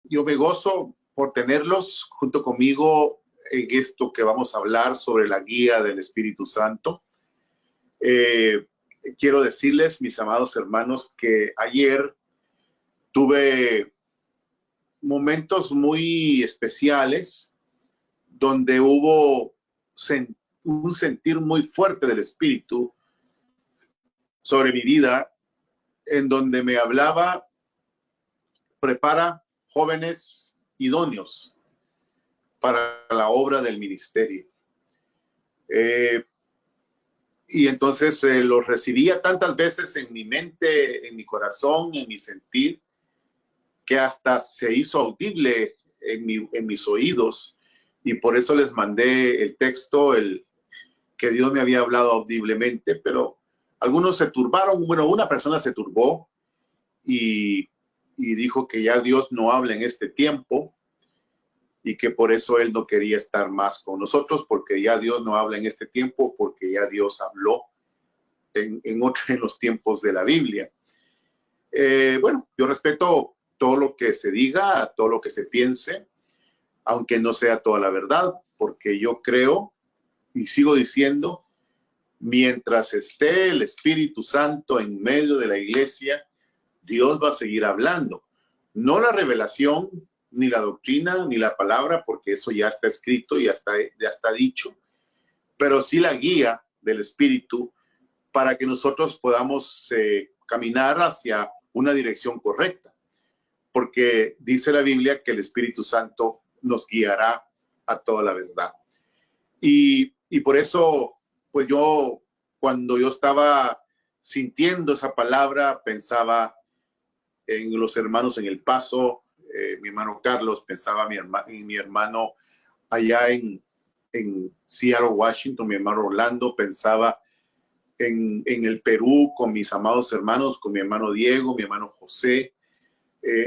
yo me gozo por tenerlos junto conmigo en esto que vamos a hablar sobre la guía del Espíritu Santo. Quiero decirles, mis amados hermanos, que ayer tuve momentos muy especiales donde hubo un sentir muy fuerte del Espíritu sobre mi vida, en donde me hablaba: prepara jóvenes idóneos para la obra del ministerio. Y entonces los recibía tantas veces en mi mente, en mi corazón, en mi sentir, que hasta se hizo audible en mis oídos, y por eso les mandé el texto, que Dios me había hablado audiblemente, pero algunos se turbaron. Bueno, una persona se turbó y dijo que ya Dios no habla en este tiempo y que por eso él no quería estar más con nosotros, porque ya Dios no habla en este tiempo, porque ya Dios habló en los tiempos de la Biblia. Bueno, yo respeto todo lo que se diga, todo lo que se piense, aunque no sea toda la verdad, porque yo creo y sigo diciendo, mientras esté el Espíritu Santo en medio de la iglesia, Dios va a seguir hablando. No la revelación, ni la doctrina, ni la palabra, porque eso ya está escrito, ya está dicho, pero sí la guía del Espíritu para que nosotros podamos caminar hacia una dirección correcta, porque dice la Biblia que el Espíritu Santo nos guiará a toda la verdad. Y por eso, pues yo, cuando yo estaba sintiendo esa palabra, pensaba en los hermanos en El Paso, mi hermano Carlos, pensaba en mi hermano allá en Seattle, Washington, mi hermano Orlando, pensaba en el Perú con mis amados hermanos, con mi hermano Diego, mi hermano José,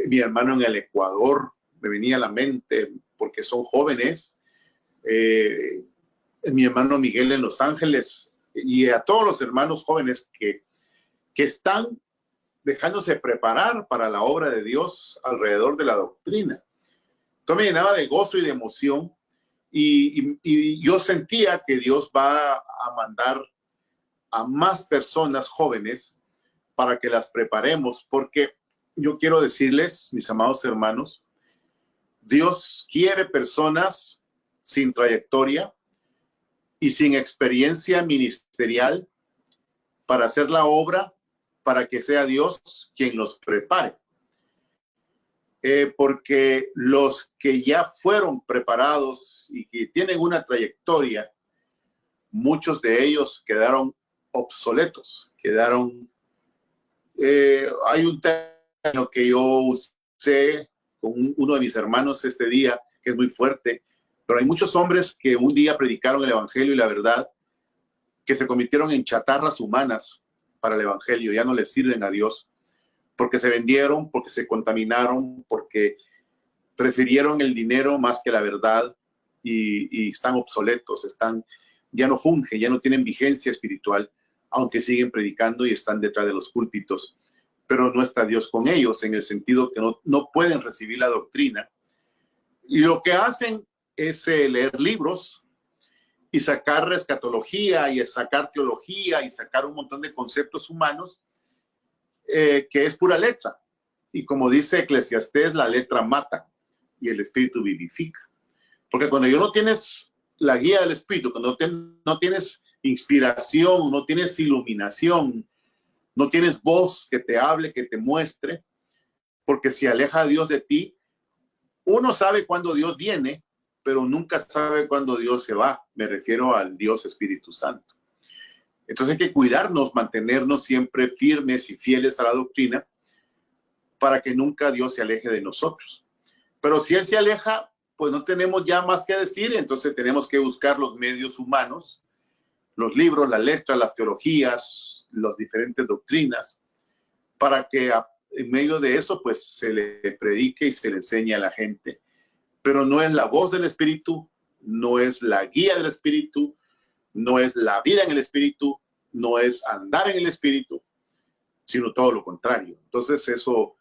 mi hermano en el Ecuador, me venía a la mente porque son jóvenes, mi hermano Miguel en Los Ángeles, y a todos los hermanos jóvenes que están dejándose preparar para la obra de Dios alrededor de la doctrina. Entonces me llenaba de gozo y de emoción, y yo sentía que Dios va a mandar a más personas jóvenes para que las preparemos, porque yo quiero decirles, mis amados hermanos, Dios quiere personas sin trayectoria y sin experiencia ministerial para hacer la obra, para que sea Dios quien los prepare. Porque los que ya fueron preparados y que tienen una trayectoria, muchos de ellos quedaron obsoletos, hay un término que yo usé con uno de mis hermanos este día, que es muy fuerte, pero hay muchos hombres que un día predicaron el evangelio y la verdad, que se convirtieron en chatarras humanas para el evangelio, ya no les sirven a Dios, porque se vendieron, porque se contaminaron, porque prefirieron el dinero más que la verdad, y están obsoletos, ya no fungen, ya no tienen vigencia espiritual, aunque siguen predicando y están detrás de los púlpitos, pero no está Dios con ellos, en el sentido que no pueden recibir la doctrina. Y lo que hacen es leer libros y sacar escatología y sacar teología y sacar un montón de conceptos humanos, que es pura letra. Y como dice Eclesiastés, la letra mata y el espíritu vivifica. Porque cuando no tienes la guía del espíritu, cuando no tienes inspiración, no tienes iluminación, no tienes voz que te hable, que te muestre, porque si aleja a Dios de ti, uno sabe cuándo Dios viene, pero nunca sabe cuándo Dios se va. Me refiero al Dios Espíritu Santo. Entonces hay que cuidarnos, mantenernos siempre firmes y fieles a la doctrina, para que nunca Dios se aleje de nosotros. Pero si Él se aleja, pues no tenemos ya más que decir, entonces tenemos que buscar los medios humanos, los libros, las letras, las teologías, las diferentes doctrinas, para que en medio de eso pues se le predique y se le enseñe a la gente. Pero no es la voz del Espíritu, no es la guía del Espíritu, no es la vida en el Espíritu, no es andar en el Espíritu, sino todo lo contrario. Entonces eso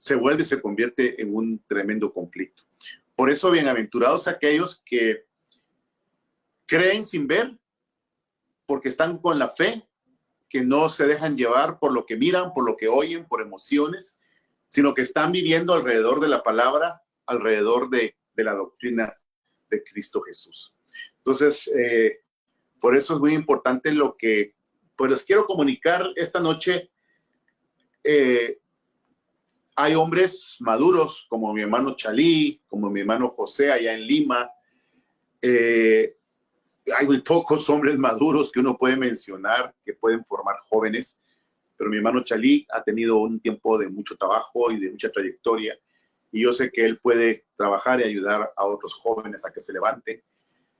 se convierte en un tremendo conflicto. Por eso, bienaventurados aquellos que creen sin ver, porque están con la fe, que no se dejan llevar por lo que miran, por lo que oyen, por emociones, sino que están viviendo alrededor de la palabra, alrededor de la doctrina de Cristo Jesús. Entonces, por eso es muy importante lo que pues les quiero comunicar esta noche. Hay hombres maduros como mi hermano Chalí, como mi hermano José allá en Lima. Hay muy pocos hombres maduros que uno puede mencionar que pueden formar jóvenes, pero mi hermano Chalí ha tenido un tiempo de mucho trabajo y de mucha trayectoria, y yo sé que él puede trabajar y ayudar a otros jóvenes a que se levanten.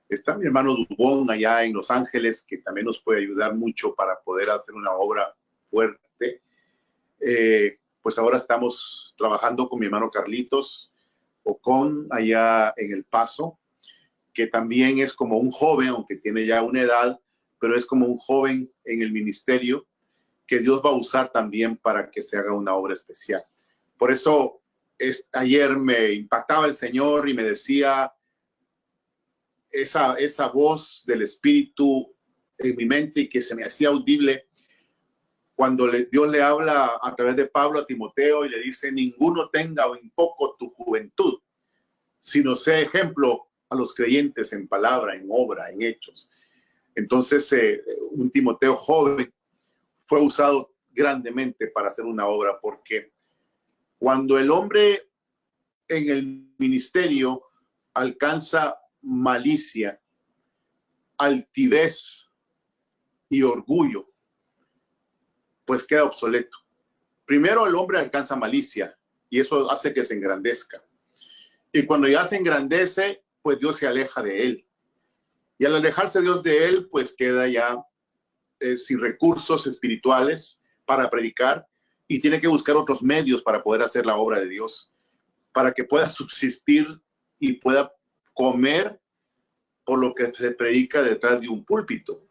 Está mi hermano Dubón allá en Los Ángeles, que también nos puede ayudar mucho para poder hacer una obra fuerte. Pues ahora estamos trabajando con mi hermano Carlitos Ocon allá en El Paso, que también es como un joven, aunque tiene ya una edad, pero es como un joven en el ministerio que Dios va a usar también para que se haga una obra especial. Por eso ayer me impactaba el Señor y me decía esa voz del Espíritu en mi mente y que se me hacía audible cuando Dios le habla a través de Pablo a Timoteo y le dice: ninguno tenga en poco tu juventud, sino sea ejemplo a los creyentes en palabra, en obra, en hechos. Entonces, un Timoteo joven fue usado grandemente para hacer una obra, porque cuando el hombre en el ministerio alcanza malicia, altivez y orgullo, pues queda obsoleto. Primero el hombre alcanza malicia y eso hace que se engrandezca. Y cuando ya se engrandece, pues Dios se aleja de él. Y al alejarse Dios de él, pues queda ya sin recursos espirituales para predicar y tiene que buscar otros medios para poder hacer la obra de Dios, para que pueda subsistir y pueda comer por lo que se predica detrás de un púlpito.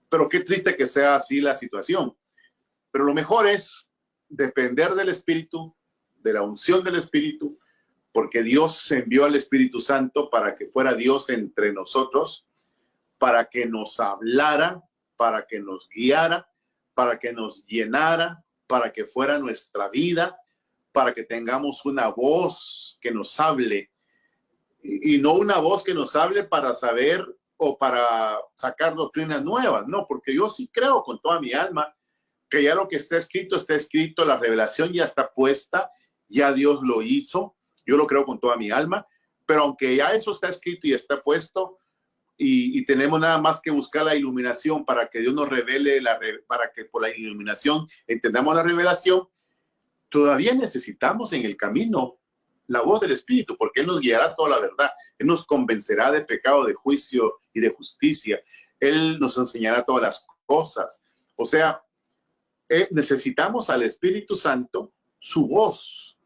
Pero qué triste que sea así la situación. Pero lo mejor es depender del Espíritu, de la unción del Espíritu, porque Dios envió al Espíritu Santo para que fuera Dios entre nosotros, para que nos hablara, para que nos guiara, para que nos llenara, para que fuera nuestra vida, para que tengamos una voz que nos hable, y no una voz que nos hable para saber o para sacar doctrinas nuevas, no, porque yo sí creo con toda mi alma que ya lo que está escrito, la revelación ya está puesta, ya Dios lo hizo, yo lo creo con toda mi alma, pero aunque ya eso está escrito y está puesto, y tenemos nada más que buscar la iluminación para que Dios nos revele, para que por la iluminación entendamos la revelación, todavía necesitamos en el camino la voz del Espíritu, porque Él nos guiará toda la verdad, Él nos convencerá de pecado, de juicio y de justicia, Él nos enseñará todas las cosas. O sea, necesitamos al Espíritu Santo, su voz,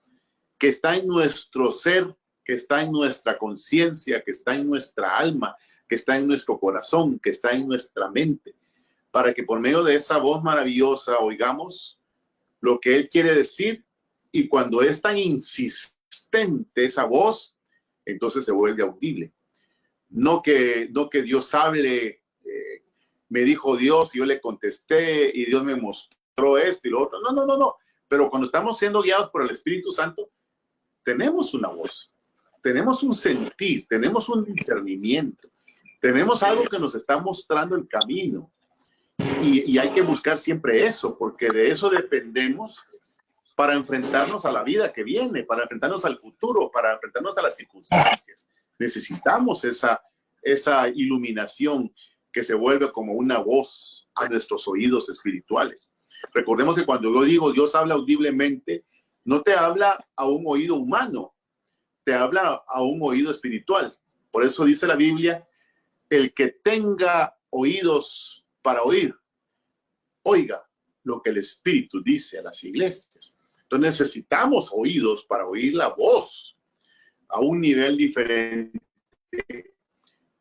que está en nuestro ser, que está en nuestra conciencia, que está en nuestra alma, que está en nuestro corazón, que está en nuestra mente, para que por medio de esa voz maravillosa oigamos lo que Él quiere decir, y cuando es tan insistente esa voz, entonces se vuelve audible. No que Dios hable, me dijo Dios y yo le contesté y Dios me mostró esto y lo otro. No. Pero cuando estamos siendo guiados por el Espíritu Santo, tenemos una voz, tenemos un sentir, tenemos un discernimiento, tenemos algo que nos está mostrando el camino. Y hay que buscar siempre eso, porque de eso dependemos para enfrentarnos a la vida que viene, para enfrentarnos al futuro, para enfrentarnos a las circunstancias. Necesitamos esa iluminación que se vuelve como una voz a nuestros oídos espirituales. Recordemos que cuando yo digo Dios habla audiblemente, no te habla a un oído humano, te habla a un oído espiritual. Por eso dice la Biblia, el que tenga oídos para oír, oiga lo que el Espíritu dice a las iglesias. Entonces necesitamos oídos para oír la voz a un nivel diferente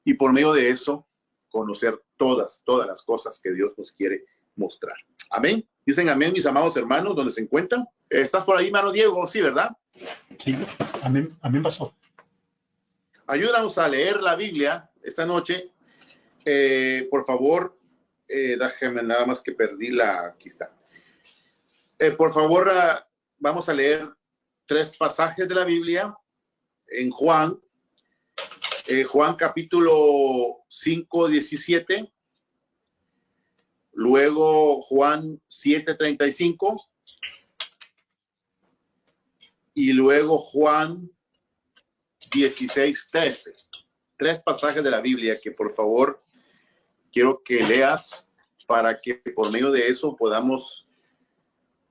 y por medio de eso conocer todas las cosas que Dios nos quiere mostrar. Amén. Dicen amén, mis amados hermanos, donde se encuentran. ¿Estás por ahí, hermano Diego? Sí, ¿verdad? Sí, amén, amén, pastor. Ayúdanos a leer la Biblia esta noche. Por favor, déjame nada más que perdí la... Aquí está. Por favor, vamos a leer 3 pasajes de la Biblia en Juan. Juan capítulo 5, 17. Luego Juan 7, 35. Y luego Juan 16, 13. 3 pasajes de la Biblia que por favor quiero que leas para que por medio de eso podamos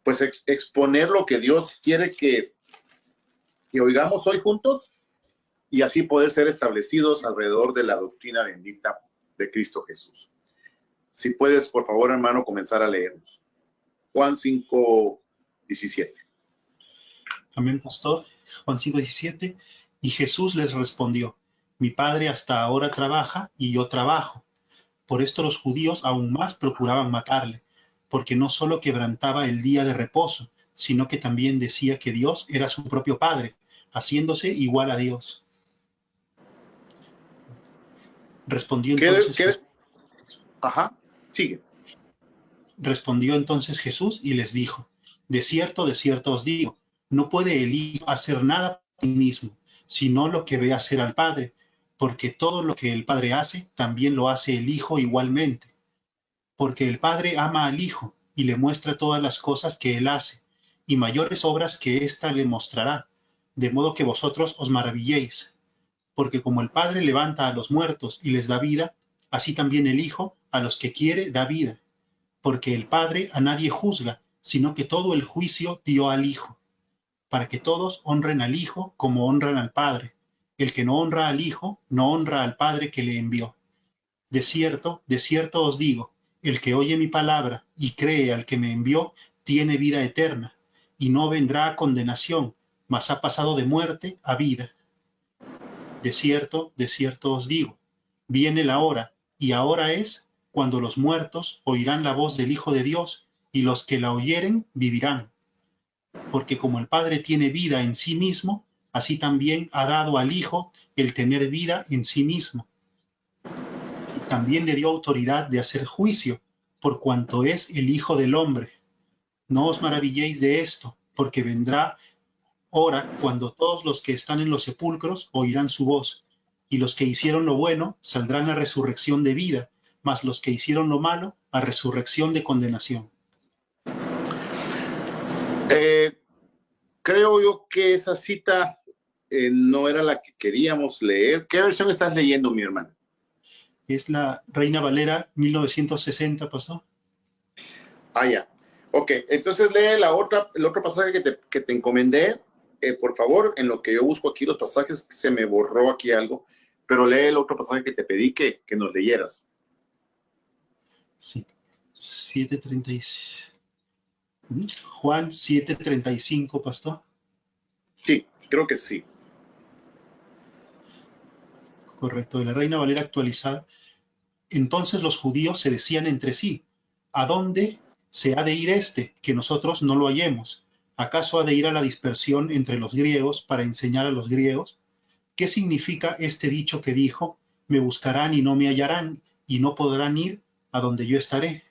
pues exponer lo que Dios quiere que oigamos hoy juntos y así poder ser establecidos alrededor de la doctrina bendita de Cristo Jesús. Si puedes, por favor, hermano, comenzar a leernos. Juan 5, 17. Amén, pastor. Juan 5, 17. Y Jesús les respondió, mi Padre hasta ahora trabaja y yo trabajo. Por esto los judíos aún más procuraban matarle, porque no solo quebrantaba el día de reposo, sino que también decía que Dios era su propio Padre, haciéndose igual a Dios. Respondió entonces, Ajá, sigue. Respondió entonces Jesús y les dijo, de cierto os digo, no puede el Hijo hacer nada por sí mismo, sino lo que ve hacer al Padre, porque todo lo que el Padre hace, también lo hace el Hijo igualmente. Porque el Padre ama al Hijo y le muestra todas las cosas que él hace, y mayores obras que ésta le mostrará, de modo que vosotros os maravilléis. Porque como el Padre levanta a los muertos y les da vida, así también el Hijo a los que quiere da vida. Porque el Padre a nadie juzga, sino que todo el juicio dio al Hijo, para que todos honren al Hijo como honran al Padre. El que no honra al Hijo, no honra al Padre que le envió. De cierto os digo, el que oye mi palabra y cree al que me envió, tiene vida eterna, y no vendrá a condenación, mas ha pasado de muerte a vida. De cierto os digo, viene la hora, y ahora es, cuando los muertos oirán la voz del Hijo de Dios, y los que la oyeren vivirán. Porque como el Padre tiene vida en sí mismo, así también ha dado al Hijo el tener vida en sí mismo. También le dio autoridad de hacer juicio, por cuanto es el Hijo del Hombre. No os maravilléis de esto, porque vendrá hora cuando todos los que están en los sepulcros oirán su voz, y los que hicieron lo bueno saldrán a resurrección de vida, mas los que hicieron lo malo a resurrección de condenación. Creo yo que esa cita no era la que queríamos leer. ¿Qué versión estás leyendo, mi hermano? Es la Reina Valera 1960, pastor. Ah, ya. Ok, entonces lee el otro pasaje que te encomendé, por favor, en lo que yo busco aquí los pasajes, se me borró aquí algo, pero lee el otro pasaje que te pedí que nos leyeras. Sí, 7:36. Juan 7:35, pastor. Sí, creo que sí. Correcto, de la Reina Valera actualizada. Entonces los judíos se decían entre sí, ¿a dónde se ha de ir este, que nosotros no lo hallemos? ¿Acaso ha de ir a la dispersión entre los griegos para enseñar a los griegos? ¿Qué significa este dicho que dijo, me buscarán y no me hallarán, y no podrán ir a donde yo estaré?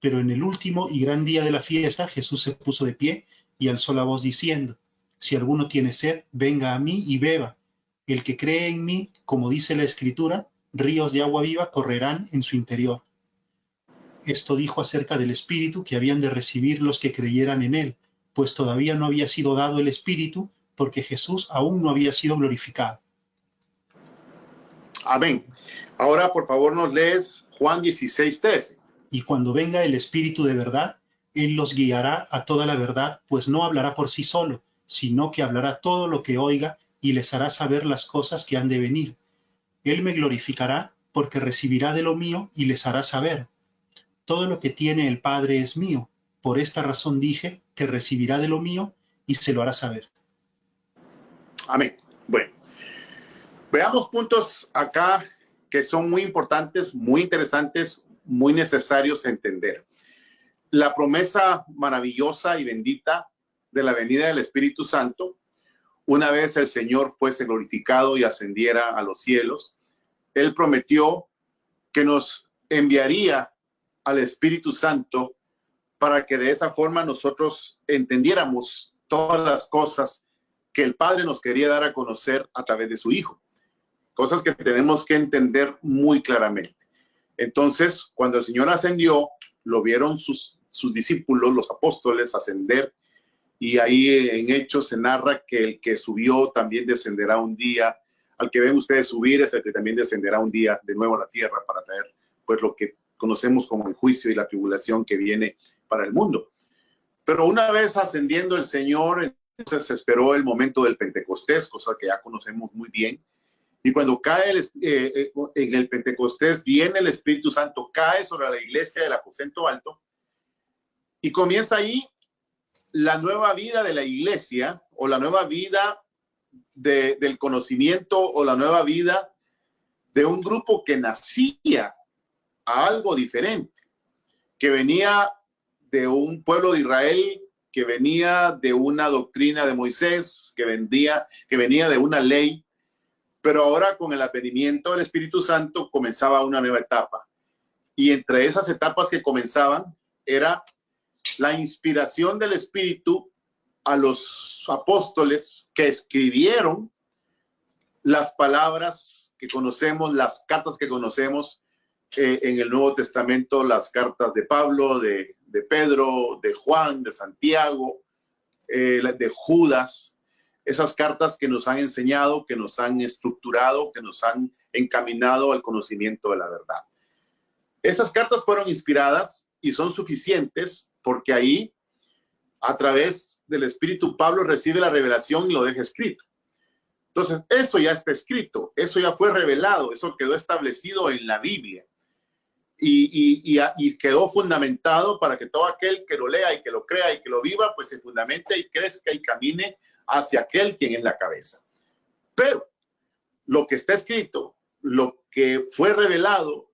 Pero en el último y gran día de la fiesta, Jesús se puso de pie y alzó la voz diciendo, si alguno tiene sed, venga a mí y beba. El que cree en mí, como dice la Escritura, ríos de agua viva correrán en su interior. Esto dijo acerca del Espíritu que habían de recibir los que creyeran en él, pues todavía no había sido dado el Espíritu, porque Jesús aún no había sido glorificado. Amén. Ahora, por favor, nos lees Juan 16:13. Y cuando venga el Espíritu de verdad, Él los guiará a toda la verdad, pues no hablará por sí solo, sino que hablará todo lo que oiga y les hará saber las cosas que han de venir. Él me glorificará, porque recibirá de lo mío y les hará saber. Todo lo que tiene el Padre es mío. Por esta razón dije que recibirá de lo mío y se lo hará saber. Amén. Bueno, veamos puntos acá que son muy importantes, muy interesantes, muy necesarios entender. la promesa maravillosa y bendita de la venida del Espíritu Santo, una vez el Señor fuese glorificado y ascendiera a los cielos. Él prometió que nos enviaría al Espíritu Santo para que de esa forma nosotros entendiéramos todas las cosas que el Padre nos quería dar a conocer a través de su Hijo. Cosas que tenemos que entender muy claramente. Entonces, cuando el Señor ascendió, lo vieron sus discípulos, los apóstoles, ascender, y ahí en Hechos se narra que el que subió también descenderá un día. Al que ven ustedes subir es el que también descenderá un día de nuevo a la tierra para traer pues lo que conocemos como el juicio y la tribulación que viene para el mundo. Pero una vez ascendiendo el Señor, entonces se esperó el momento del Pentecostés, cosa que ya conocemos muy bien. Y cuando cae en el Pentecostés, viene el Espíritu Santo, cae sobre la iglesia del aposento alto y comienza ahí la nueva vida de la iglesia, o la nueva vida del conocimiento, o la nueva vida de un grupo que nacía a algo diferente, que venía de un pueblo de Israel, que venía de una doctrina de Moisés, que venía de una ley, pero ahora con el advenimiento del Espíritu Santo comenzaba una nueva etapa. Y entre esas etapas que comenzaban era la inspiración del Espíritu a los apóstoles que escribieron las palabras que conocemos, las cartas que conocemos en el Nuevo Testamento, las cartas de Pablo, de Pedro, de Juan, de Santiago, de Judas, esas cartas que nos han enseñado, que nos han estructurado, que nos han encaminado al conocimiento de la verdad. Estas cartas fueron inspiradas y son suficientes porque ahí, a través del Espíritu, Pablo recibe la revelación y lo deja escrito. Entonces, eso ya está escrito, eso ya fue revelado, eso quedó establecido en la Biblia y quedó fundamentado para que todo aquel que lo lea y que lo crea y que lo viva, pues se fundamente y crezca y camine hacia aquel quien es la cabeza. Pero lo que está escrito, lo que fue revelado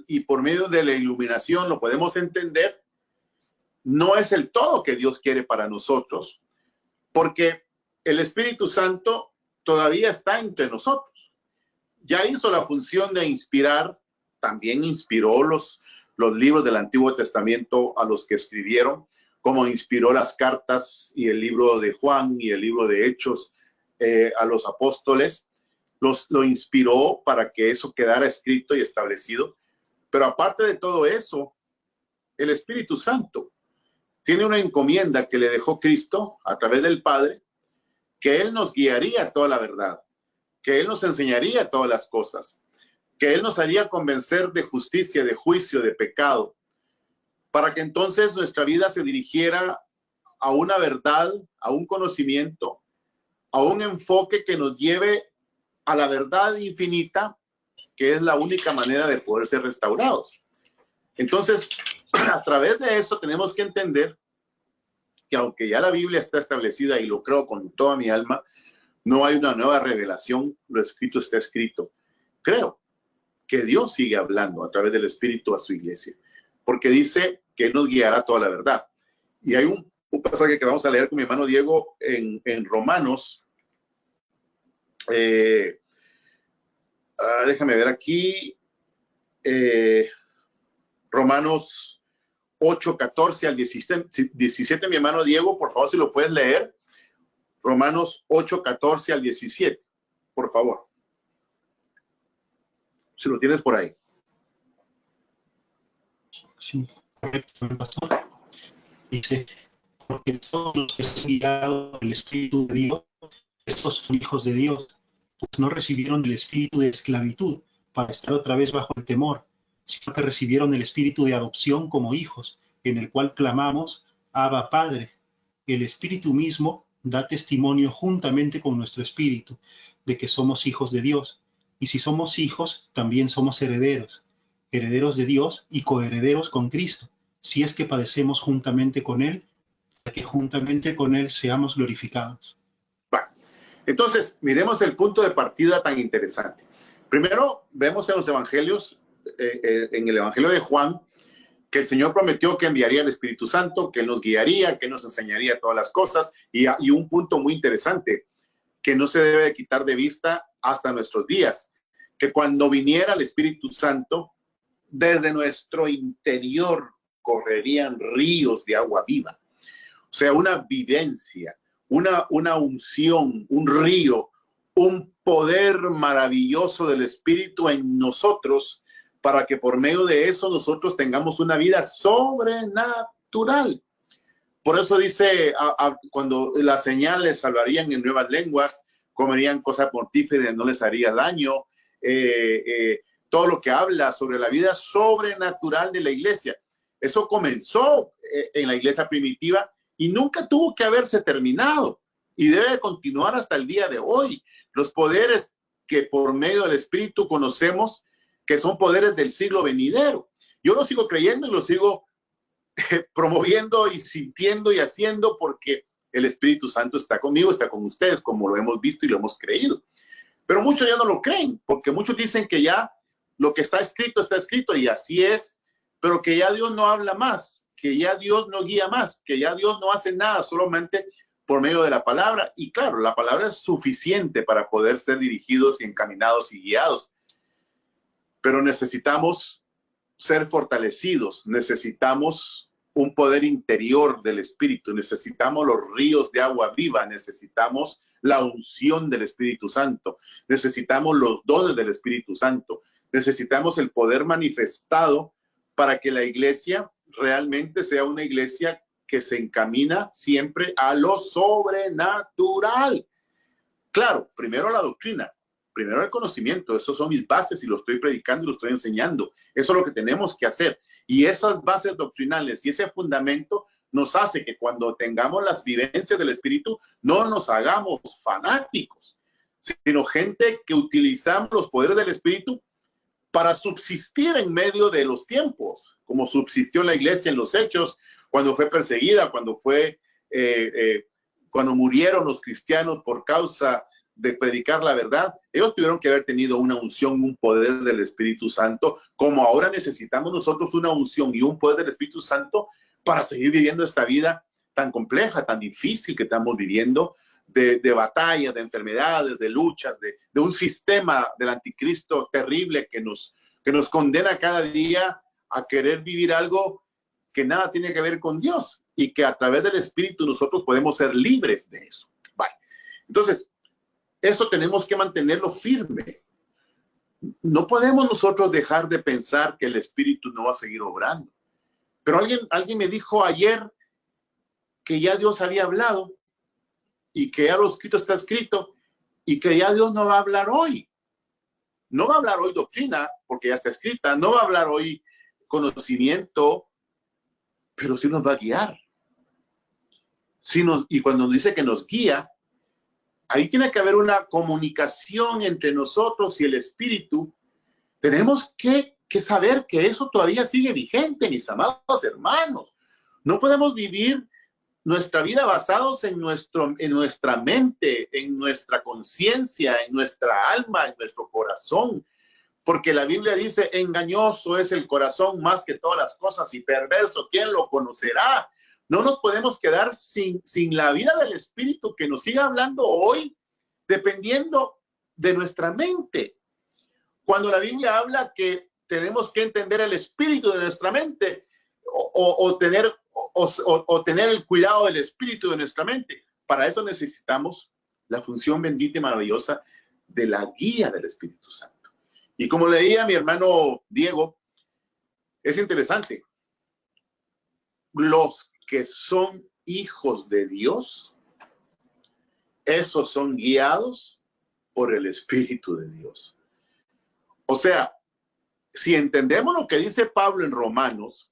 y por medio de la iluminación lo podemos entender, no es el todo que Dios quiere para nosotros, porque el Espíritu Santo todavía está entre nosotros. Ya hizo la función de inspirar, también inspiró los libros del Antiguo Testamento a los que escribieron, como inspiró las cartas y el libro de Juan y el libro de Hechos a los apóstoles. Lo inspiró para que eso quedara escrito y establecido. Pero aparte de todo eso, el Espíritu Santo tiene una encomienda que le dejó Cristo a través del Padre, que Él nos guiaría a toda la verdad, que Él nos enseñaría todas las cosas, que Él nos haría convencer de justicia, de juicio, de pecado, para que entonces nuestra vida se dirigiera a una verdad, a un conocimiento, a un enfoque que nos lleve a la verdad infinita, que es la única manera de poder ser restaurados. Entonces, a través de esto tenemos que entender que aunque ya la Biblia está establecida y lo creo con toda mi alma, no hay una nueva revelación, lo escrito está escrito. Creo que Dios sigue hablando a través del Espíritu a su iglesia, porque dice que Él nos guiará toda la verdad. Y hay un pasaje que vamos a leer con mi hermano Diego en Romanos. Déjame ver aquí. Romanos 8, 14 al 17, mi hermano Diego, por favor, si lo puedes leer. Romanos 8, 14 al 17, por favor. Si lo tienes por ahí. Sí, correcto, pastor. Dice, porque todos los que son guiados por el Espíritu de Dios, estos son hijos de Dios, pues no recibieron el espíritu de esclavitud para estar otra vez bajo el temor, sino que recibieron el espíritu de adopción como hijos, en el cual clamamos, Abba Padre. El Espíritu mismo da testimonio juntamente con nuestro espíritu de que somos hijos de Dios, y si somos hijos, también somos herederos, herederos de Dios y coherederos con Cristo, si es que padecemos juntamente con Él, para que juntamente con Él seamos glorificados. Bueno, entonces, miremos el punto de partida tan interesante. Primero, vemos en los evangelios, en el Evangelio de Juan, que el Señor prometió que enviaría el Espíritu Santo, que Él nos guiaría, que nos enseñaría todas las cosas, y un punto muy interesante que no se debe de quitar de vista hasta nuestros días, que cuando viniera el Espíritu Santo, desde nuestro interior correrían ríos de agua viva. O sea, una vivencia, una unción, un río, un poder maravilloso del Espíritu en nosotros, para que por medio de eso nosotros tengamos una vida sobrenatural. Por eso dice, cuando las señales hablarían en nuevas lenguas, comerían cosas mortíferas, no les haría daño, todo lo que habla sobre la vida sobrenatural de la iglesia. Eso comenzó en la iglesia primitiva y nunca tuvo que haberse terminado y debe continuar hasta el día de hoy. Los poderes que por medio del Espíritu conocemos, que son poderes del siglo venidero. Yo lo sigo creyendo y lo sigo promoviendo y sintiendo y haciendo porque el Espíritu Santo está conmigo, está con ustedes, como lo hemos visto y lo hemos creído. Pero muchos ya no lo creen, porque muchos dicen que ya lo que está escrito y así es, pero que ya Dios no habla más, que ya Dios no guía más, que ya Dios no hace nada, solamente por medio de la palabra. Y claro, la palabra es suficiente para poder ser dirigidos y encaminados y guiados. Pero necesitamos ser fortalecidos, necesitamos un poder interior del Espíritu, necesitamos los ríos de agua viva, necesitamos la unción del Espíritu Santo, necesitamos los dones del Espíritu Santo, necesitamos el poder manifestado para que la iglesia realmente sea una iglesia que se encamina siempre a lo sobrenatural. Claro, primero la doctrina, primero el conocimiento, esos son mis bases y lo estoy predicando y lo estoy enseñando. Eso es lo que tenemos que hacer. Y esas bases doctrinales y ese fundamento nos hace que cuando tengamos las vivencias del Espíritu, no nos hagamos fanáticos, sino gente que utilizamos los poderes del Espíritu para subsistir en medio de los tiempos, como subsistió la iglesia en los Hechos, cuando fue perseguida, cuando murieron los cristianos por causa de predicar la verdad. Ellos tuvieron que haber tenido una unción, un poder del Espíritu Santo, como ahora necesitamos nosotros una unción y un poder del Espíritu Santo para seguir viviendo esta vida tan compleja, tan difícil que estamos viviendo, de batallas, de enfermedades, de luchas, de un sistema del anticristo terrible que nos condena cada día a querer vivir algo que nada tiene que ver con Dios y que a través del Espíritu nosotros podemos ser libres de eso. Vale. Entonces, esto tenemos que mantenerlo firme. No podemos nosotros dejar de pensar que el Espíritu no va a seguir obrando. Pero alguien me dijo ayer que ya Dios había hablado y que ya lo escrito está escrito y que ya Dios no va a hablar hoy. No va a hablar hoy doctrina porque ya está escrita, no va a hablar hoy conocimiento, pero sí nos va a guiar. Y cuando nos dice que nos guía, ahí tiene que haber una comunicación entre nosotros y el Espíritu. Tenemos que saber que eso todavía sigue vigente, mis amados hermanos. No podemos vivir nuestra vida basados en nuestra mente, en nuestra conciencia, en nuestra alma, en nuestro corazón. Porque la Biblia dice, engañoso es el corazón más que todas las cosas y perverso, ¿quién lo conocerá? No nos podemos quedar sin la vida del Espíritu que nos siga hablando hoy, dependiendo de nuestra mente. Cuando la Biblia habla que tenemos que entender el espíritu de nuestra mente o tener el cuidado del espíritu de nuestra mente, para eso necesitamos la función bendita y maravillosa de la guía del Espíritu Santo. Y como leía mi hermano Diego, es interesante. Los que son hijos de Dios, esos son guiados por el Espíritu de Dios. O sea, si entendemos lo que dice Pablo en Romanos,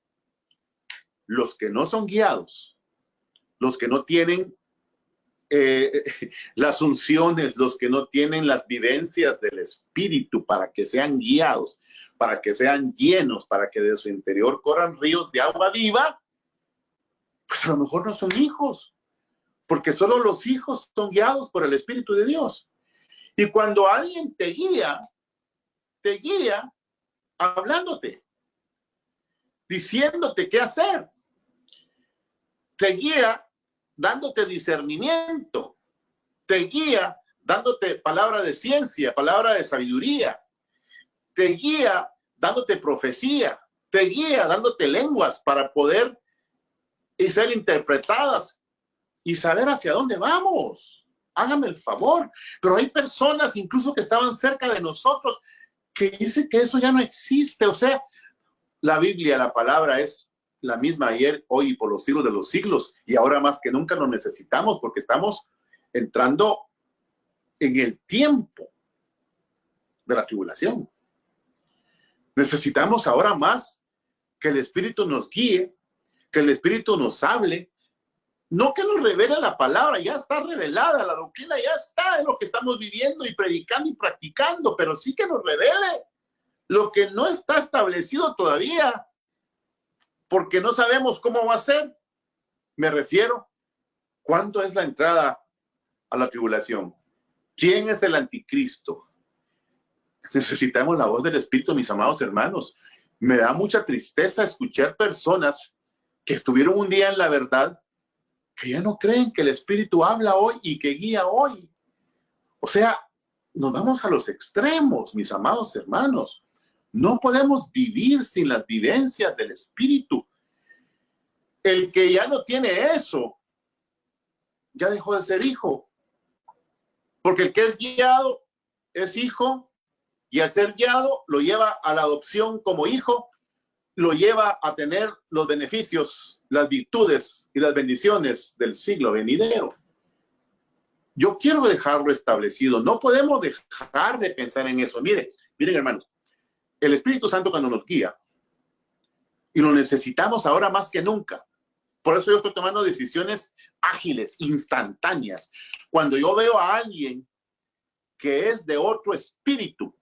los que no son guiados, los que no tienen las unciones, los que no tienen las vivencias del Espíritu para que sean guiados, para que sean llenos, para que de su interior corran ríos de agua viva, pues a lo mejor no son hijos, porque solo los hijos son guiados por el Espíritu de Dios. Y cuando alguien te guía hablándote. diciéndote qué hacer. Te guía dándote discernimiento. Te guía dándote palabra de ciencia, palabra de sabiduría. Te guía dándote profecía. Te guía dándote lenguas para poder ser interpretadas y saber hacia dónde vamos. Hágame el favor. Pero hay personas incluso que estaban cerca de nosotros que dicen que eso ya no existe. O sea, la Biblia, la palabra es la misma ayer, hoy y por los siglos de los siglos. Y ahora más que nunca lo necesitamos porque estamos entrando en el tiempo de la tribulación. Necesitamos ahora más que el Espíritu nos guíe, que el Espíritu nos hable, no que nos revele la palabra, ya está revelada, la doctrina ya está en lo que estamos viviendo y predicando y practicando, pero sí que nos revele lo que no está establecido todavía, porque no sabemos cómo va a ser. Me refiero, ¿cuándo es la entrada a la tribulación? ¿Quién es el anticristo? Necesitamos la voz del Espíritu, mis amados hermanos. Me da mucha tristeza escuchar personas que estuvieron un día en la verdad, que ya no creen que el Espíritu habla hoy y que guía hoy. O sea, nos vamos a los extremos, mis amados hermanos. No podemos vivir sin las vivencias del Espíritu. El que ya no tiene eso, ya dejó de ser hijo. Porque el que es guiado es hijo, y al ser guiado lo lleva a la adopción como hijo, lo lleva a tener los beneficios, las virtudes y las bendiciones del siglo venidero. Yo quiero dejarlo establecido. No podemos dejar de pensar en eso. Miren hermanos, el Espíritu Santo cuando nos guía, y lo necesitamos ahora más que nunca. Por eso yo estoy tomando decisiones ágiles, instantáneas. Cuando yo veo a alguien que es de otro espíritu,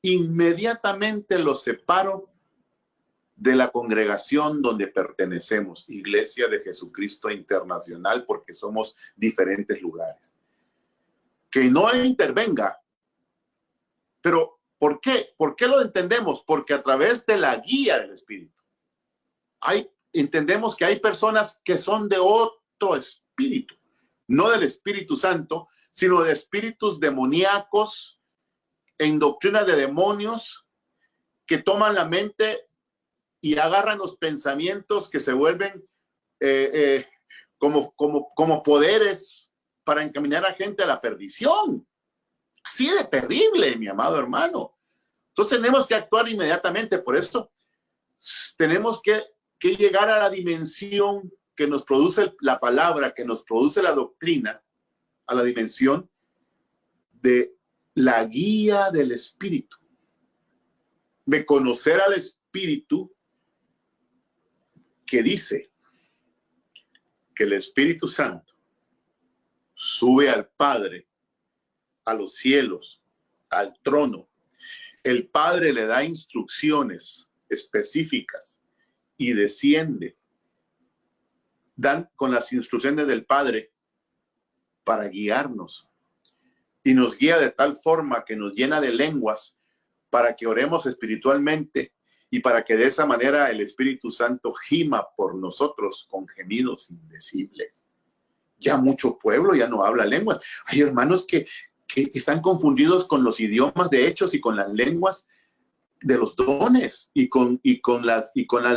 inmediatamente lo separo de la congregación donde pertenecemos, Iglesia de Jesucristo Internacional, porque somos diferentes lugares. Que no intervenga. Pero, ¿por qué? ¿Por qué lo entendemos? Porque a través de la guía del Espíritu, entendemos que hay personas que son de otro espíritu, no del Espíritu Santo, sino de espíritus demoníacos, en doctrina de demonios, que toman la mente y agarran los pensamientos que se vuelven como poderes para encaminar a gente a la perdición. Así de terrible, mi amado hermano. Entonces tenemos que actuar inmediatamente. Por eso tenemos que llegar a la dimensión que nos produce la palabra, que nos produce la doctrina, a la dimensión de la guía del Espíritu, de conocer al Espíritu, que dice que el Espíritu Santo sube al Padre, a los cielos, al trono. El Padre le da instrucciones específicas y desciende, dan con las instrucciones del Padre para guiarnos. Y nos guía de tal forma que nos llena de lenguas para que oremos espiritualmente y para que de esa manera el Espíritu Santo gima por nosotros con gemidos indecibles. Ya mucho pueblo ya no habla lenguas. Hay hermanos que están confundidos con los idiomas de hechos y con las lenguas de los dones y con las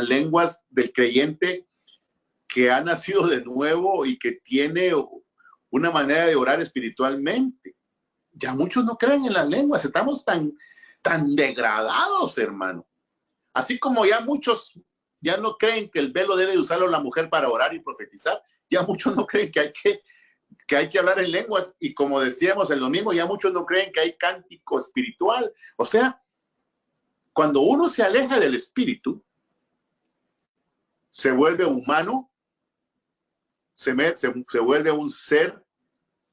lenguas del creyente que ha nacido de nuevo y que tiene una manera de orar espiritualmente. Ya muchos no creen en las lenguas. Estamos tan degradados, hermano. Así como ya muchos ya no creen que el velo debe usarlo la mujer para orar y profetizar, ya muchos no creen que hay que hablar en lenguas, y como decíamos el domingo, ya muchos no creen que hay cántico espiritual. O sea, cuando uno se aleja del Espíritu, se vuelve humano, se vuelve un ser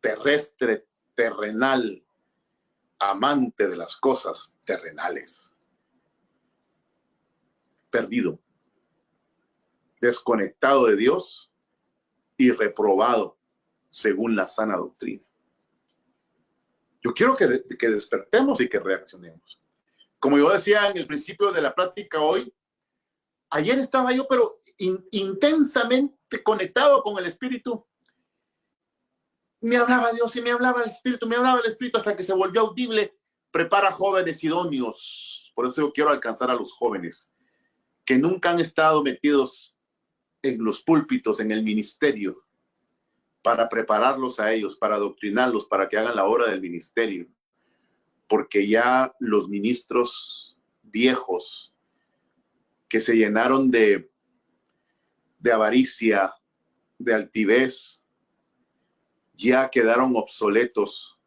terrestre, terrenal, amante de las cosas terrenales, perdido, desconectado de Dios y reprobado según la sana doctrina. Yo quiero que despertemos y que reaccionemos. Como yo decía en el principio de la plática hoy, ayer estaba yo, pero intensamente conectado con el Espíritu. Me hablaba Dios y me hablaba el Espíritu hasta que se volvió audible. Prepara jóvenes idóneos. Por eso yo quiero alcanzar a los jóvenes que nunca han estado metidos en los púlpitos, en el ministerio, para prepararlos a ellos, para adoctrinarlos, para que hagan la obra del ministerio. Porque ya los ministros viejos que se llenaron de avaricia, de altivez, ya quedaron obsoletos,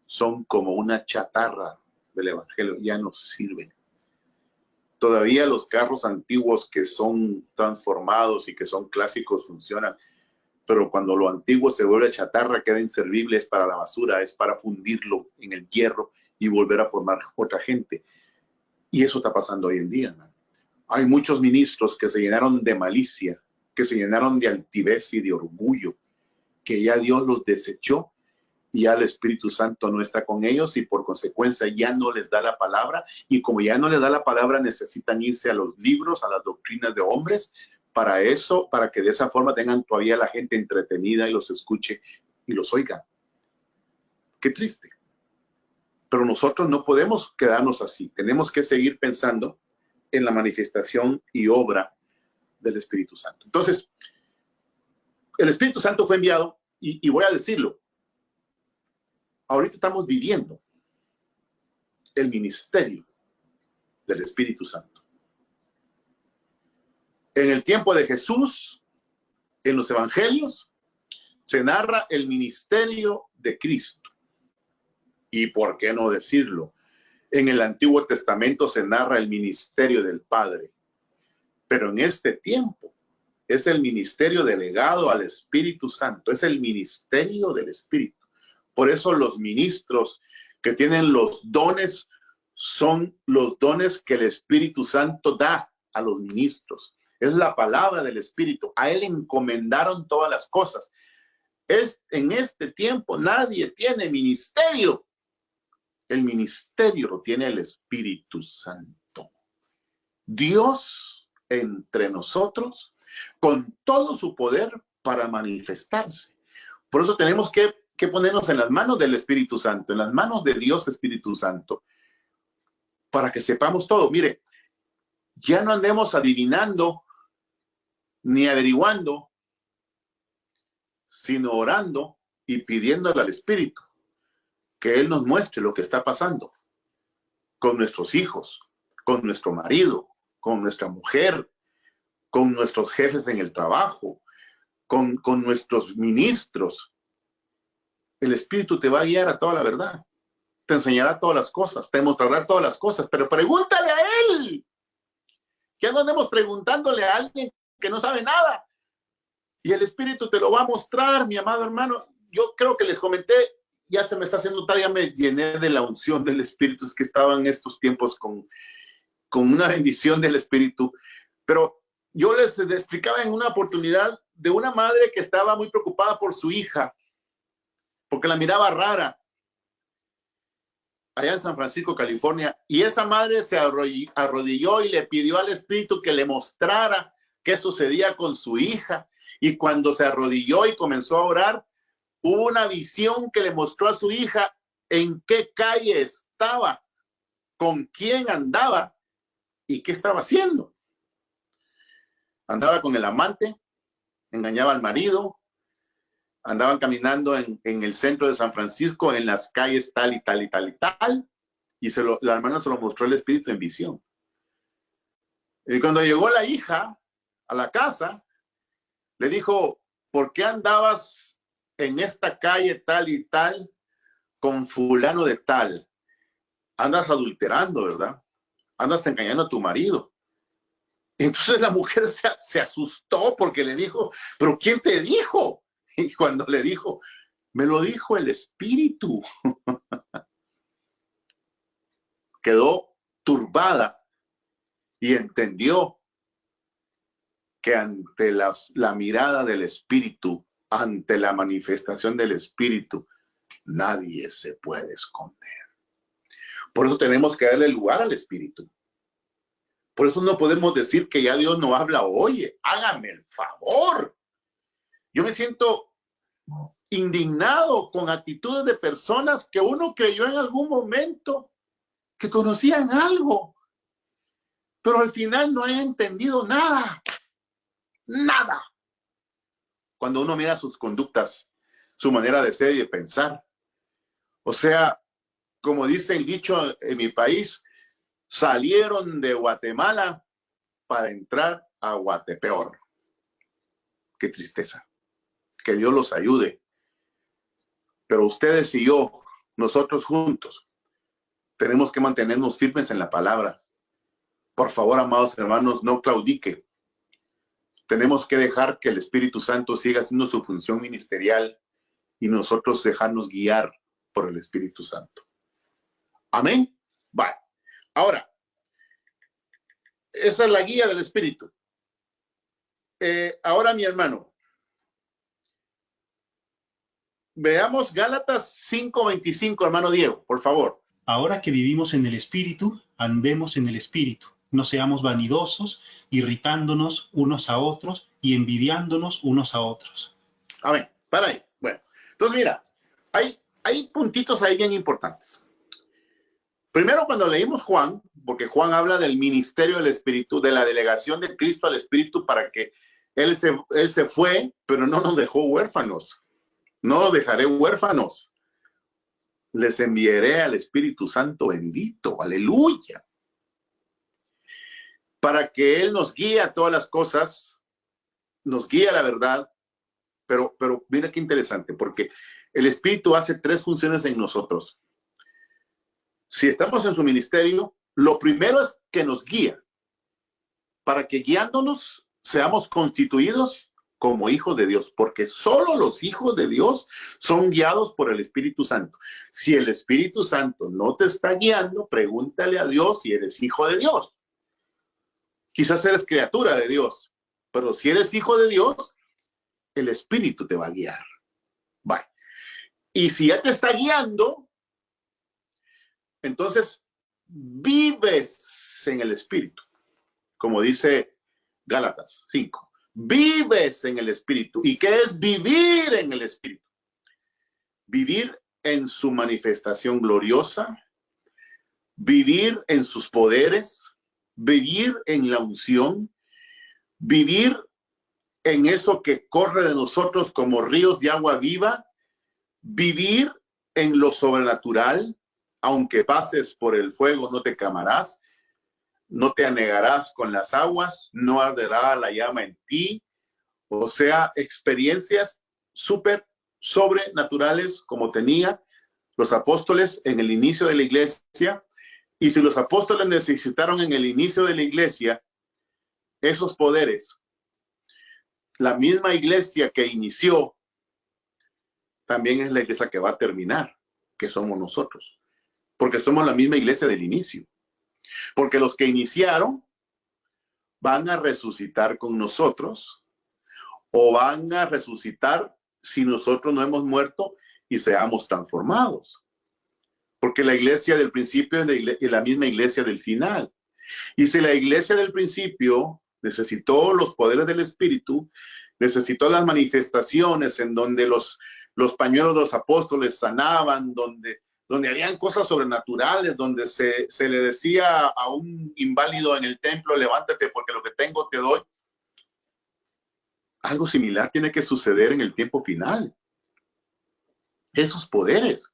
son como una chatarra del evangelio, ya no sirven. Todavía los carros antiguos que son transformados y que son clásicos funcionan, pero cuando lo antiguo se vuelve chatarra, queda inservible, es para la basura, es para fundirlo en el hierro y volver a formar otra gente. Y eso está pasando hoy en día, ¿no? Hay muchos ministros que se llenaron de malicia, que se llenaron de altivez y de orgullo, que ya Dios los desechó y ya el Espíritu Santo no está con ellos y por consecuencia ya no les da la palabra, y como ya no les da la palabra necesitan irse a los libros, a las doctrinas de hombres, para eso, para que de esa forma tengan todavía la gente entretenida y los escuche y los oiga. Qué triste. Pero nosotros no podemos quedarnos así, tenemos que seguir pensando en la manifestación y obra del Espíritu Santo. Entonces, el Espíritu Santo fue enviado y voy a decirlo, ahorita estamos viviendo el ministerio del Espíritu Santo. En el tiempo de Jesús, en los evangelios, se narra el ministerio de Cristo. Y por qué no decirlo, en el Antiguo Testamento se narra el ministerio del Padre. Pero en este tiempo es el ministerio delegado al Espíritu Santo, es el ministerio del Espíritu. Por eso los ministros que tienen los dones son los dones que el Espíritu Santo da a los ministros. Es la palabra del Espíritu. A él encomendaron todas las cosas. En este tiempo nadie tiene ministerio. El ministerio lo tiene el Espíritu Santo. Dios entre nosotros con todo su poder para manifestarse. Por eso tenemos que ponernos en las manos del Espíritu Santo, en las manos de Dios Espíritu Santo, para que sepamos todo. Mire, ya no andemos adivinando ni averiguando, sino orando y pidiéndole al Espíritu que Él nos muestre lo que está pasando con nuestros hijos, con nuestro marido, con nuestra mujer, con nuestros jefes en el trabajo, con nuestros ministros. El Espíritu te va a guiar a toda la verdad, te enseñará todas las cosas, te mostrará todas las cosas, pero pregúntale a Él. Ya no andemos preguntándole a alguien que no sabe nada. Y el Espíritu te lo va a mostrar, mi amado hermano. Yo creo que les comenté, ya se me está haciendo tarde, ya me llené de la unción del Espíritu, es que estaba en estos tiempos con una bendición del Espíritu. Pero yo les explicaba en una oportunidad de una madre que estaba muy preocupada por su hija, porque la miraba rara, allá en San Francisco, California, y esa madre se arrodilló y le pidió al Espíritu que le mostrara qué sucedía con su hija, y cuando se arrodilló y comenzó a orar, hubo una visión que le mostró a su hija en qué calle estaba, con quién andaba y qué estaba haciendo. Andaba con el amante, engañaba al marido, andaban caminando en el centro de San Francisco, en las calles tal y tal y tal y tal, y la hermana se lo mostró el Espíritu en visión. Y cuando llegó la hija a la casa, le dijo, ¿por qué andabas en esta calle tal y tal con fulano de tal? Andas adulterando, ¿verdad? Andas engañando a tu marido. Entonces la mujer se asustó porque le dijo, ¿pero quién te dijo? Y cuando le dijo, me lo dijo el Espíritu. Quedó turbada y entendió que ante la mirada del Espíritu, ante la manifestación del Espíritu, nadie se puede esconder. Por eso tenemos que darle lugar al Espíritu. Por eso no podemos decir que ya Dios no habla o oye. Hágame el favor. Yo me siento indignado con actitudes de personas que uno creyó en algún momento que conocían algo, pero al final no han entendido nada. Nada. Cuando uno mira sus conductas, su manera de ser y de pensar. O sea, como dice el dicho en mi país, salieron de Guatemala para entrar a Guatepeor. Qué tristeza. Que Dios los ayude. Pero ustedes y yo, nosotros juntos, tenemos que mantenernos firmes en la palabra. Por favor, amados hermanos, no claudique. Tenemos que dejar que el Espíritu Santo siga haciendo su función ministerial y nosotros dejarnos guiar por el Espíritu Santo. Amén. Vale. Ahora, esa es la guía del Espíritu. Ahora, mi hermano, veamos Gálatas 5:25, hermano Diego, por favor. Ahora que vivimos en el Espíritu, andemos en el Espíritu. No seamos vanidosos, irritándonos unos a otros y envidiándonos unos a otros. Amén. Para ahí. Bueno, entonces mira, hay puntitos ahí bien importantes. Primero, cuando leímos Juan, porque Juan habla del ministerio del Espíritu, de la delegación de Cristo al Espíritu para que Él se fue, pero no nos dejó huérfanos. No los dejaré huérfanos. Les enviaré al Espíritu Santo bendito. Aleluya. Para que Él nos guíe a todas las cosas, nos guíe a la verdad. Pero mira qué interesante, porque el Espíritu hace tres funciones en nosotros. Si estamos en su ministerio, lo primero es que nos guía, para que guiándonos seamos constituidos como hijos de Dios, porque solo los hijos de Dios son guiados por el Espíritu Santo. Si el Espíritu Santo no te está guiando, pregúntale a Dios si eres hijo de Dios. Quizás eres criatura de Dios, pero si eres hijo de Dios, el Espíritu te va a guiar. Vale. Y si ya te está guiando, entonces vives en el Espíritu, como dice Gálatas 5. Vives en el Espíritu. ¿Y qué es vivir en el Espíritu? Vivir en su manifestación gloriosa, vivir en sus poderes, vivir en la unción, vivir en eso que corre de nosotros como ríos de agua viva, vivir en lo sobrenatural. Aunque pases por el fuego, no te quemarás, no te anegarás con las aguas, no arderá la llama en ti. O sea, experiencias súper sobrenaturales como tenía los apóstoles en el inicio de la iglesia. Y si los apóstoles necesitaron en el inicio de la iglesia esos poderes, la misma iglesia que inició también es la iglesia que va a terminar, que somos nosotros. Porque somos la misma iglesia del inicio. Porque los que iniciaron van a resucitar con nosotros o van a resucitar si nosotros no hemos muerto y seamos transformados. Porque la iglesia del principio es la misma iglesia del final. Y si la iglesia del principio necesitó los poderes del Espíritu, necesitó las manifestaciones en donde los pañuelos de los apóstoles sanaban, donde habían cosas sobrenaturales, donde se le decía a un inválido en el templo, levántate porque lo que tengo te doy. Algo similar tiene que suceder en el tiempo final. Esos poderes.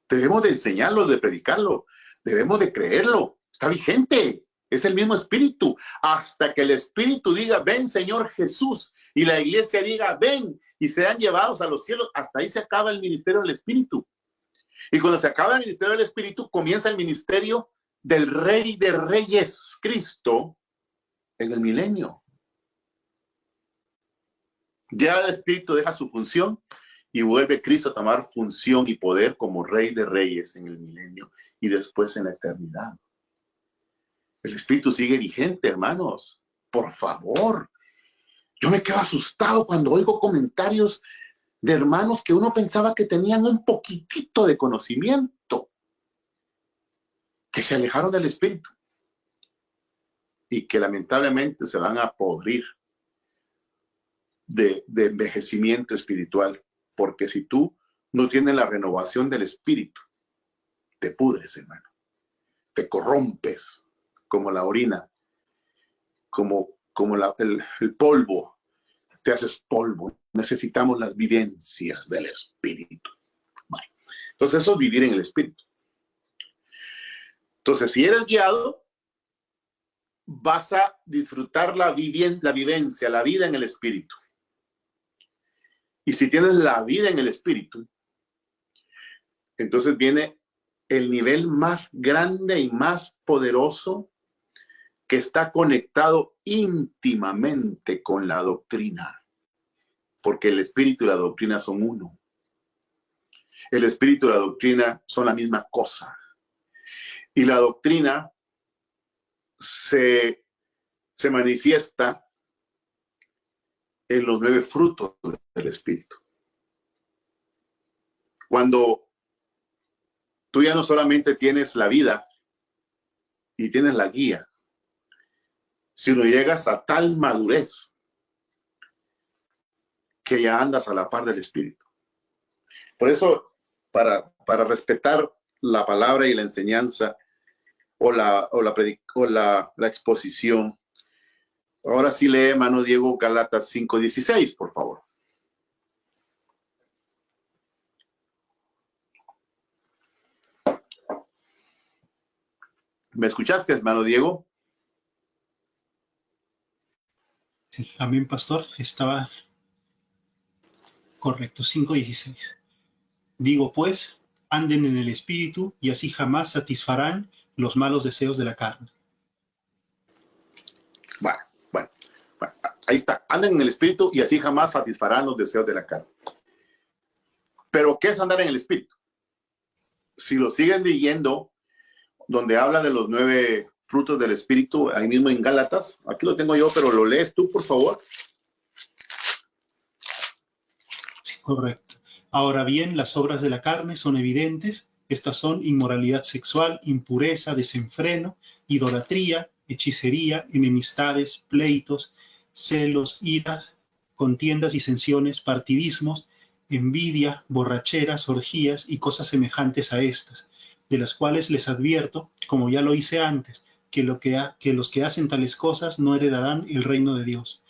Debemos de enseñarlo, de predicarlo, debemos de creerlo. Está vigente, es el mismo Espíritu. Hasta que el Espíritu diga, ven Señor Jesús, y la iglesia diga, ven, y sean llevados a los cielos, hasta ahí se acaba el ministerio del Espíritu. Y cuando se acaba el ministerio del Espíritu, comienza el ministerio del Rey de Reyes, Cristo, en el milenio. Ya el Espíritu deja su función y vuelve Cristo a tomar función y poder como Rey de Reyes en el milenio y después en la eternidad. El Espíritu sigue vigente, hermanos. Por favor. Yo me quedo asustado cuando oigo comentarios de hermanos que uno pensaba que tenían un poquitito de conocimiento, que se alejaron del Espíritu. y que lamentablemente se van a podrir de envejecimiento espiritual, porque si tú no tienes la renovación del espíritu, te pudres, hermano, te corrompes como la orina, como el polvo, te haces polvo. Necesitamos las vivencias del espíritu. Bueno, entonces eso es vivir en el espíritu. Entonces, si eres guiado, vas a disfrutar la vivencia, la vida en el espíritu. Y si tienes la vida en el espíritu, entonces viene el nivel más grande y más poderoso que está conectado íntimamente con la doctrina. Porque el espíritu y la doctrina son uno. El espíritu y la doctrina son la misma cosa. Y la doctrina se manifiesta en los 9 frutos del espíritu. Cuando tú ya no solamente tienes la vida y tienes la guía, sino llegas a tal madurez que ya andas a la par del espíritu. Por eso, para respetar la palabra y la enseñanza o la exposición, ahora sí lee, hermano Diego, Gálatas 5:16, por favor. ¿Me escuchaste, hermano Diego? Sí, amén, pastor. Estaba correcto, 5:16. Digo pues, anden en el espíritu y así jamás satisfarán los malos deseos de la carne. Bueno, ahí está. Anden en el espíritu y así jamás satisfarán los deseos de la carne. Pero, ¿qué es andar en el espíritu? Si lo siguen leyendo, donde habla de los 9 frutos del espíritu, ahí mismo en Gálatas, aquí lo tengo yo, pero lo lees tú, por favor. Sí, correcto. Ahora bien, las obras de la carne son evidentes. Estas son inmoralidad sexual, impureza, desenfreno, idolatría, hechicería, enemistades, pleitos, celos, iras, contiendas, disensiones, partidismos, envidia, borracheras, orgías y cosas semejantes a estas, de las cuales les advierto, como ya lo hice antes, que los que hacen tales cosas no heredarán el reino de Dios.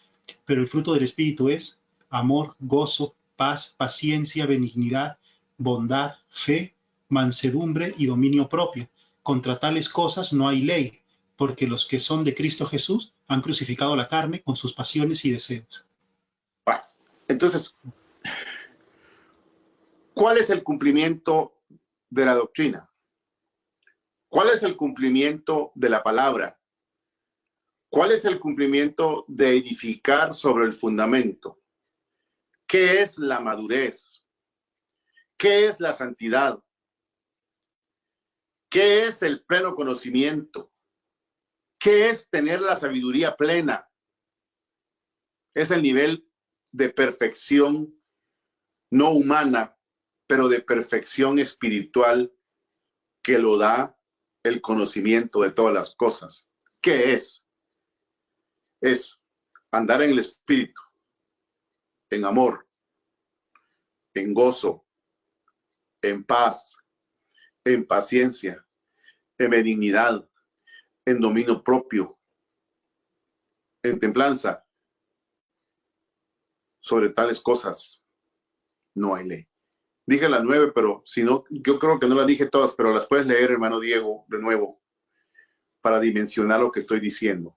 Pero el fruto del Espíritu es amor, gozo, paz, paciencia, benignidad, bondad, fe, mansedumbre y dominio propio. Contra tales cosas no hay ley, porque los que son de Cristo Jesús han crucificado la carne con sus pasiones y deseos. Bueno, entonces, ¿cuál es el cumplimiento de la doctrina? ¿Cuál es el cumplimiento de la palabra? ¿Cuál es el cumplimiento de edificar sobre el fundamento? ¿Qué es la madurez? ¿Qué es la santidad? ¿Qué es el pleno conocimiento? ¿Qué es tener la sabiduría plena? Es el nivel de perfección no humana, pero de perfección espiritual que lo da el conocimiento de todas las cosas. ¿Qué es? Es andar en el espíritu, en amor, en gozo, en paz, en paciencia, en benignidad, en dominio propio, en templanza. Sobre tales cosas no hay ley. Dije las 9, pero si no, yo creo que no las dije todas, pero las puedes leer, hermano Diego, de nuevo, para dimensionar lo que estoy diciendo.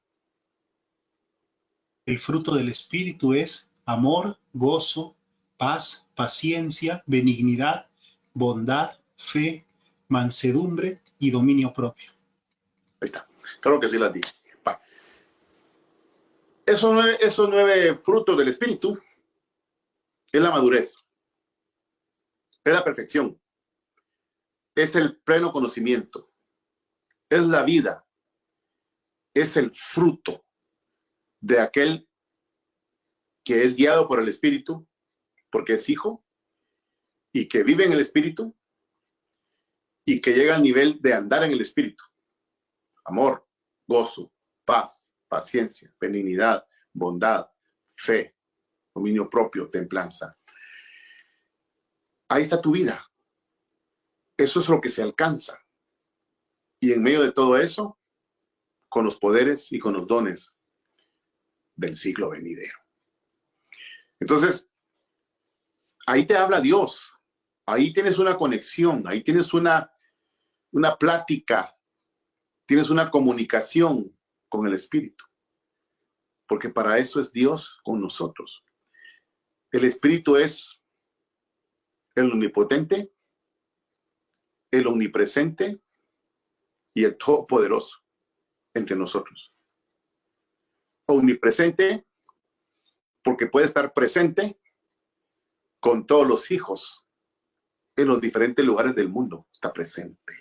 El fruto del Espíritu es amor, gozo, paz, paciencia, benignidad, bondad, fe, mansedumbre y dominio propio. Ahí está. Creo que sí las dije. Esos 9 frutos del Espíritu es la madurez, es la perfección, es el pleno conocimiento, es la vida, es el fruto de aquel que es guiado por el Espíritu, porque es hijo, y que vive en el Espíritu, y que llega al nivel de andar en el Espíritu. Amor, gozo, paz, paciencia, benignidad, bondad, fe, dominio propio, templanza. Ahí está tu vida. Eso es lo que se alcanza. Y en medio de todo eso, con los poderes y con los dones del siglo venidero. Entonces, ahí te habla Dios. Ahí tienes una conexión, ahí tienes una plática, tienes una comunicación con el Espíritu. Porque para eso es Dios con nosotros. El Espíritu es el omnipotente, el omnipresente y el todopoderoso entre nosotros. Omnipresente porque puede estar presente con todos los hijos en los diferentes lugares del mundo. Está presente.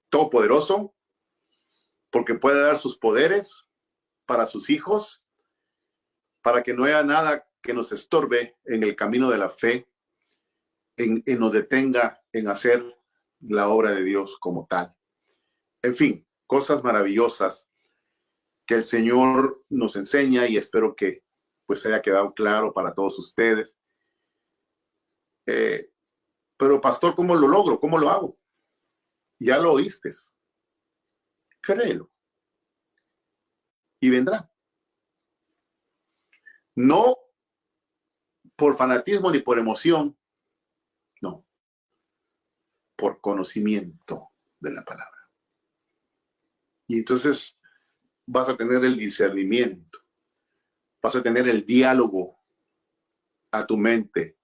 Todopoderoso porque puede dar sus poderes para sus hijos, para que no haya nada que nos estorbe en el camino de la fe, en nos detenga en hacer la obra de Dios como tal. En fin, cosas maravillosas que el Señor nos enseña y espero que pues haya quedado claro para todos ustedes. Pero pastor, ¿cómo lo logro? ¿Cómo lo hago? Ya lo oíste. Créelo. Y vendrá. No por fanatismo ni por emoción, no, por conocimiento de la palabra. Y entonces vas a tener el discernimiento, vas a tener el diálogo a tu mente,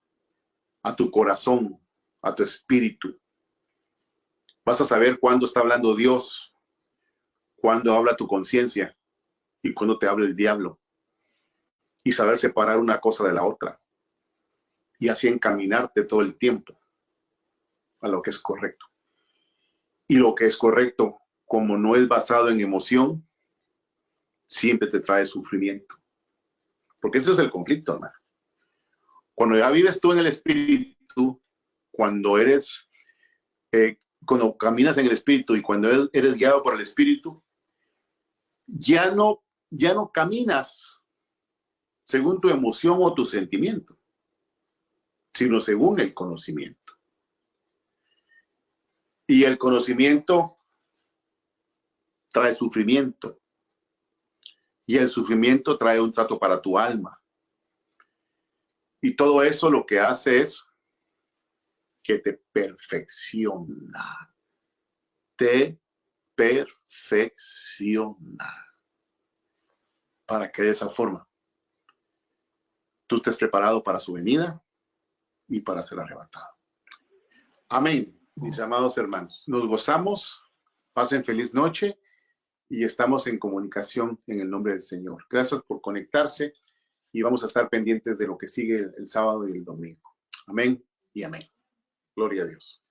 a tu corazón, a tu espíritu. Vas a saber cuándo está hablando Dios, cuándo habla tu conciencia y cuándo te habla el diablo. Y saber separar una cosa de la otra. Y así encaminarte todo el tiempo a lo que es correcto. Y lo que es correcto, como no es basado en emoción, siempre te trae sufrimiento. Porque ese es el conflicto, hermano. Cuando ya vives tú en el espíritu, cuando caminas en el espíritu y cuando eres guiado por el espíritu, ya no caminas según tu emoción o tu sentimiento, sino según el conocimiento. Y el conocimiento trae sufrimiento. Y el sufrimiento trae un trato para tu alma. Y todo eso lo que hace es que te perfecciona. Te perfecciona. Para que de esa forma tú estés preparado para su venida y para ser arrebatado. Amén, mis amados hermanos. Nos gozamos, pasen feliz noche y estamos en comunicación en el nombre del Señor. Gracias por conectarse y vamos a estar pendientes de lo que sigue el sábado y el domingo. Amén y amén. Gloria a Dios.